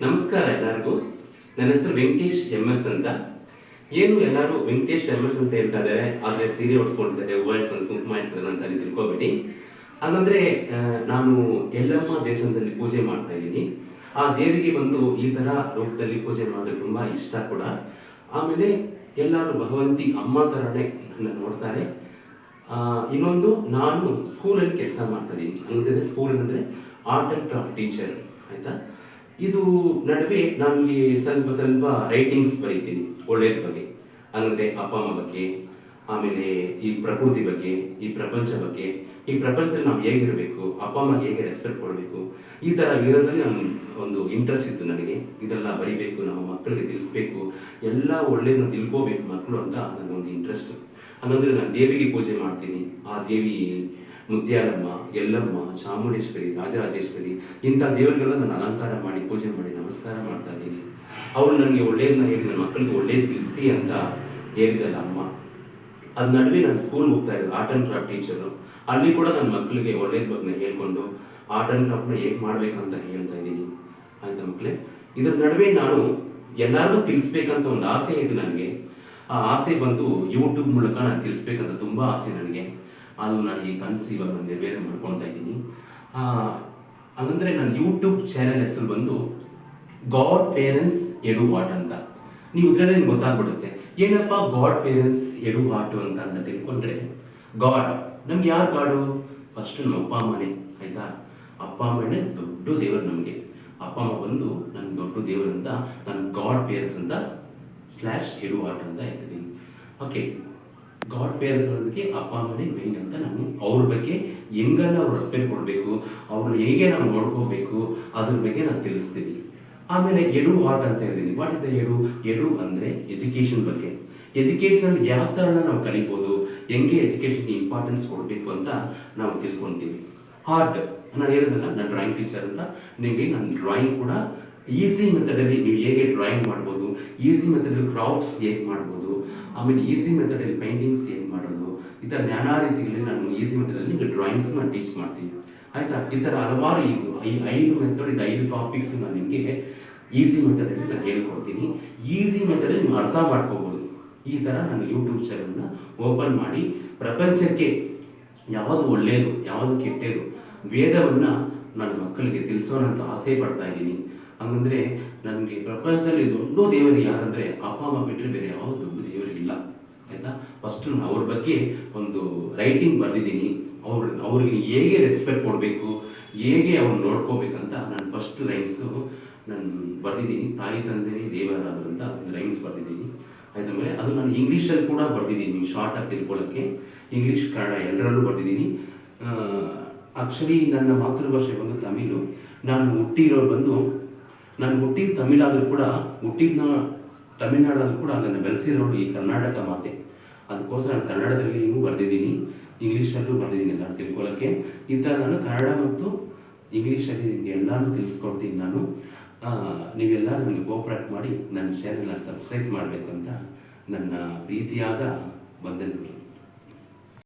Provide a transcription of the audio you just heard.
ನಮಸ್ಕಾರ ಎಲ್ಲರಿಗೂ. ನನ್ನ ಹೆಸರು ವೆಂಕಟೇಶ್ MS ಅಂತ. ಏನು ಎಲ್ಲರೂ ವೆಂಕಟೇಶ್ MS ಅಂತ ಹೇಳ್ತಾ ಇದ್ದಾರೆ, ಆದರೆ ಸೀರೆ ಉಡ್ಸ್ಕೊಂಡಿದ್ದಾರೆ, ಹೂವು ಇಟ್ಕೊಂಡು ಕುಂಕುಮ ಇಟ್ಕೊಂಡು ಅಂತ ತಿಳ್ಕೊಬೇಡಿ. ಹಾಗಂದ್ರೆ ನಾನು ಎಲ್ಲಮ್ಮ ದೇವಸ್ಥಾನದಲ್ಲಿ ಪೂಜೆ ಮಾಡ್ತಾ ಇದ್ದೀನಿ. ಆ ದೇವಿಗೆ ಬಂದು ಈ ಥರ ರೂಪದಲ್ಲಿ ಪೂಜೆ ಮಾಡೋದು ತುಂಬ ಇಷ್ಟ ಕೂಡ. ಆಮೇಲೆ ಎಲ್ಲರೂ ಭಗವಂತಿ ಅಮ್ಮ ಥರನೇ ನನ್ನ ನೋಡ್ತಾರೆ. ಇನ್ನೊಂದು, ನಾನು ಸ್ಕೂಲಲ್ಲಿ ಕೆಲಸ ಮಾಡ್ತಾ ಇದ್ದೀನಿ. ಅಂದರೆ ಸ್ಕೂಲ್ ಅಂದರೆ ಆರ್ಟ್ ಆ್ಯಂಡ್ ಕ್ರಾಫ್ಟ್ ಟೀಚರ್, ಆಯಿತಾ. ಇದು ನಡುವೆ ನನಗೆ ಸ್ವಲ್ಪ ರೈಟಿಂಗ್ಸ್ ಬರೀತೀನಿ ಒಳ್ಳೆಯದ್ರ ಬಗ್ಗೆ. ಅಂದರೆ ಅಪ್ಪ ಅಮ್ಮ ಬಗ್ಗೆ, ಆಮೇಲೆ ಈ ಪ್ರಕೃತಿ ಬಗ್ಗೆ, ಈ ಪ್ರಪಂಚ ಬಗ್ಗೆ, ಈ ಪ್ರಪಂಚದಲ್ಲಿ ನಾವು ಹೇಗಿರಬೇಕು, ಅಪ್ಪ ಅಮ್ಮಗೆ ಹೇಗೆ ರೆಸ್ಪೆಕ್ಟ್ ಕೊಡಬೇಕು, ಈ ಥರ ಇರೋದ್ರಲ್ಲಿ ನನ್ನ ಒಂದು ಇಂಟ್ರೆಸ್ಟ್ ಇತ್ತು ನನಗೆ. ಇದೆಲ್ಲ ಬರಿಬೇಕು, ನಮ್ಮ ಮಕ್ಕಳಿಗೆ ತಿಳಿಸ್ಬೇಕು, ಎಲ್ಲ ಒಳ್ಳೆಯದನ್ನ ತಿಳ್ಕೋಬೇಕು ಮಕ್ಕಳು ಅಂತ ನನಗೊಂದು ಇಂಟ್ರೆಸ್ಟ್. ಹಂಗಂದ್ರೆ ನಾನು ದೇವಿಗೆ ಪೂಜೆ ಮಾಡ್ತೀನಿ. ಆ ದೇವಿ ಮುತ್ಯಾಲಮ್ಮ, ಎಲ್ಲಮ್ಮ, ಚಾಮುಂಡೇಶ್ವರಿ, ರಾಜರಾಜೇಶ್ವರಿ ಇಂಥ ದೇವರಿಗೆಲ್ಲ ನಾನು ಅಲಂಕಾರ ಮಾಡಿ ಪೂಜೆ ಮಾಡಿ ನಮಸ್ಕಾರ ಮಾಡ್ತಾ ಇದ್ದೀನಿ. ಅವಳು ನನಗೆ ಒಳ್ಳೆಯದನ್ನ ಹೇಳಿ ನನ್ನ ಮಕ್ಕಳಿಗೆ ಒಳ್ಳೇದು ತಿಳಿಸಿ ಅಂತ ಹೇಳಿದಲ್ಲ ಅಮ್ಮ. ಅದು ನಡುವೆ ನಾನು ಸ್ಕೂಲ್ ಹೋಗ್ತಾ ಇದ್ದೆ, ಆರ್ಟ್ ಆ್ಯಂಡ್ ಕ್ರಾಫ್ಟ್ ಟೀಚರು. ಅಲ್ಲಿ ಕೂಡ ನನ್ನ ಮಕ್ಕಳಿಗೆ ಒಳ್ಳೇದ ಬಗ್ಗೆ ಹೇಳ್ಕೊಂಡು ಆರ್ಟ್ ಆ್ಯಂಡ್ ಕ್ರಾಫ್ಟ್ನ ಹೇಗೆ ಮಾಡಬೇಕಂತ ಹೇಳ್ತಾ ಇದ್ದೀನಿ, ಆಯ್ತಾ ಮಕ್ಕಳೇ. ಇದ್ರ ನಡುವೆ ನಾನು ಎಲ್ಲರಿಗೂ ತಿಳಿಸ್ಬೇಕಂತ ಒಂದು ಆಸೆ ಇದೆ ನನಗೆ. ಆ ಆಸೆ ಬಂದು ಯೂಟ್ಯೂಬ್ ಮೂಲಕ ನಾನು ತಿಳಿಸ್ಬೇಕಂತ ತುಂಬ ಆಸೆ ನನಗೆ. ಅದು ನಾನು ಈ ಕನಸು ಇವಾಗ ನಾನು ನೆರವೇರ ಮಾಡ್ಕೊಳ್ತಾ ಇದ್ದೀನಿ. ಹಾಗಂದರೆ ನನ್ನ ಯೂಟ್ಯೂಬ್ ಚಾನೆಲ್ ಹೆಸರು ಬಂದು ಗಾಡ್ ಪೇರೆಂಟ್ಸ್ ಎಡು ಆರ್ಟ್ ಅಂತ. ನೀವು ಇದರಲ್ಲೇ ನಿಮ್ಗೆ ಗೊತ್ತಾಗ್ಬಿಡುತ್ತೆ ಏನಪ್ಪ ಗಾಡ್ ಪೇರೆಂಟ್ಸ್ ಎಡು ಆರ್ಟ್ ಅಂತ ತಿಳ್ಕೊಂಡ್ರೆ, ಗಾಡ್ ನಮ್ಗೆ ಯಾರು ಗಾಡು? ಫಸ್ಟ್ ನಮ್ಮ ಅಪ್ಪ ಅಮ್ಮನೇ, ಆಯಿತಾ. ಅಪ್ಪ ಅಮ್ಮನೇ ದೊಡ್ಡ ದೇವರು ನಮಗೆ. ಅಪ್ಪ ಅಮ್ಮ ಬಂದು ನನ್ನ ದೊಡ್ಡ ದೇವರು ಅಂತ ನಾನು ಗಾಡ್ ಪೇರೆಂಟ್ಸ್ ಅಂತ /ಎಡು ಆರ್ಟ್ ಅಂತ ಹೇಳ್ತಿದ್ದೀನಿ. ಓಕೆ, ಗಾಡ್ ಪೇರೆಂಟ್ಸ್ ಅನ್ನೋದಕ್ಕೆ ಅಪ್ಪ ಅಮ್ಮನೇ ಮೈನ್ ಅಂತ ನಾನು ಅವ್ರ ಬಗ್ಗೆ ಹೆಂಗ ನಾವು ರೆಸ್ಪೆಕ್ಟ್ ಕೊಡಬೇಕು, ಅವ್ರನ್ನ ಹೇಗೆ ನಾವು ನೋಡ್ಕೋಬೇಕು, ಅದ್ರ ಬಗ್ಗೆ ನಾನು ತಿಳಿಸ್ತೀನಿ. ಆಮೇಲೆ ಎಡು ಆರ್ಟ್ ಅಂತ ಹೇಳ್ತೀನಿ. ವಾಟ್ ಇಸ್ ದ ಎಡು ಅಂದರೆ ಎಜುಕೇಷನ್ ಬಗ್ಗೆ. ಎಜುಕೇಷನ್ ಯಾವ ಥರ ನಾವು ಕಲಿಬೋದು, ಹೆಂಗೆ ಎಜುಕೇಷನ್ಗೆ ಇಂಪಾರ್ಟೆನ್ಸ್ ಕೊಡಬೇಕು ಅಂತ ನಾವು ತಿಳ್ಕೊತೀವಿ. ಆರ್ಟ್ ನಾನು ಹೇಳಿದ್ನಲ್ಲ, ನಾನು ಡ್ರಾಯಿಂಗ್ ಟೀಚರ್ ಅಂತ. ನಿಮಗೆ ನನ್ನ ಡ್ರಾಯಿಂಗ್ ಕೂಡ ಈಸಿ ಮೆಥಡಲ್ಲಿ ನೀವು ಹೇಗೆ ಡ್ರಾಯಿಂಗ್ ಮಾಡ್ಬೋದು, ಈಸಿ ಮೆಥಡಲ್ಲಿ ಕ್ರಾಫ್ಟ್ಸ್ ಹೇಗೆ ಮಾಡ್ಬೋದು, ಆಮೇಲೆ ಈಸಿ ಮೆಥಡಲ್ಲಿ ಪೇಂಟಿಂಗ್ಸ್ ಹೇಗೆ ಮಾಡೋದು, ಈ ಥರ ನಾನಾ ರೀತಿಯಲ್ಲಿ ನಾನು ಈಸಿ ಮೆಥಡಲ್ಲಿ ನಿಮಗೆ ಡ್ರಾಯಿಂಗ್ಸ್ ನಾನು ಟೀಚ್ ಮಾಡ್ತೀನಿ, ಆಯಿತಾ. ಈ ಥರ ಹಲವಾರು ಈ 5 ಮೆಥಡ್, ಇದು 5 ಟಾಪಿಕ್ಸ್ ನಾನು ನಿಮಗೆ ಈಸಿ ಮೆಥಡಲ್ಲಿ ನಾನು ಹೇಳ್ಕೊಡ್ತೀನಿ. ಈಸಿ ಮೆಥಡಲ್ಲಿ ನೀವು ಅರ್ಥ ಮಾಡ್ಕೋಬೋದು. ಈ ಥರ ನಾನು ಯೂಟ್ಯೂಬ್ ಚಾನಲ್ನ ಓಪನ್ ಮಾಡಿ ಪ್ರಪಂಚಕ್ಕೆ ಯಾವುದು ಒಳ್ಳೆಯದು, ಯಾವುದು ಕೆಟ್ಟದ್ದು, ವೇದವನ್ನು ನನ್ನ ಮಕ್ಕಳಿಗೆ ತಿಳಿಸೋಣಂತ ಆಸೆ ಪಡ್ತಾ ಇದ್ದೀನಿ. ಹಂಗಂದರೆ ನನಗೆ ಪ್ರಪಂಚದಲ್ಲಿ ದೊಡ್ಡ ದೇವರು ಯಾರಂದರೆ ಅಪ್ಪ ಅಮ್ಮ ಬಿಟ್ಟರೆ ಬೇರೆ ಯಾವ ದೊಡ್ಡ ದೇವರು ಇಲ್ಲ, ಆಯಿತಾ. ಫಸ್ಟು ನಾನು ಅವ್ರ ಬಗ್ಗೆ ಒಂದು ರೈಟಿಂಗ್ ಬರೆದಿದ್ದೀನಿ. ಅವ್ರಿಗೆ ಹೇಗೆ ರೆಸ್ಪೆಕ್ಟ್ ಕೊಡಬೇಕು, ಹೇಗೆ ಅವ್ರನ್ನ ನೋಡ್ಕೋಬೇಕಂತ ನಾನು ಫಸ್ಟ್ ರೈಮ್ಸು ನಾನು ಬರೆದಿದ್ದೀನಿ. ತಾಯಿ ತಂದೆ ದೇವರಾದರು ಅಂತ ಒಂದು ರೈಮ್ಸ್ ಬರೆದಿದ್ದೀನಿ, ಆಯ್ತು. ಮೇಲೆ ಅದು ನಾನು ಇಂಗ್ಲೀಷಲ್ಲಿ ಕೂಡ ಬರೆದಿದ್ದೀನಿ, ನೀವು ಶಾರ್ಟಾಗಿ ತಿಳ್ಕೊಳ್ಳೋಕ್ಕೆ. ಇಂಗ್ಲೀಷ್, ಕನ್ನಡ ಎರಡರಲ್ಲೂ ಬರೆದಿದ್ದೀನಿ. ಆ್ಯಕ್ಚುಲಿ ನನ್ನ ಮಾತೃಭಾಷೆ ಬಂದು ತಮಿಳು. ನಾನು ಹುಟ್ಟಿದ ತಮಿಳಾದರೂ ಕೂಡ, ಹುಟ್ಟಿದ ತಮಿಳ್ನಾಡಾದರೂ ಕೂಡ ನನ್ನ ಬೆಳೆಸಿರೋದು ಈ ಕರ್ನಾಟಕ ಮಾತೆ. ಅದಕ್ಕೋಸ್ಕರ ನಾನು ಕನ್ನಡದಲ್ಲಿ ಬರೆದಿದ್ದೀನಿ, ಇಂಗ್ಲೀಷಲ್ಲೂ ಬರೆದಿದ್ದೀನಿ ಎಲ್ಲ ತಿಳ್ಕೊಳ್ಳೋಕ್ಕೆ. ಈ ಥರ ನಾನು ಕನ್ನಡ ಮತ್ತು ಇಂಗ್ಲೀಷಲ್ಲಿ ನಿಮಗೆ ಎಲ್ಲನೂ ತಿಳಿಸ್ಕೊಡ್ತೀನಿ ನಾನು. ನೀವೆಲ್ಲ ನನಗೆ ಕೋಆಪ್ರೇಟ್ ಮಾಡಿ ನನ್ನ ಚಾನೆಲ್ನ ಸಬ್ಸ್ಕ್ರೈಬ್ ಮಾಡಬೇಕು ಅಂತ ನನ್ನ ಪ್ರೀತಿಯಾದ ವಂದನೆಗಳು.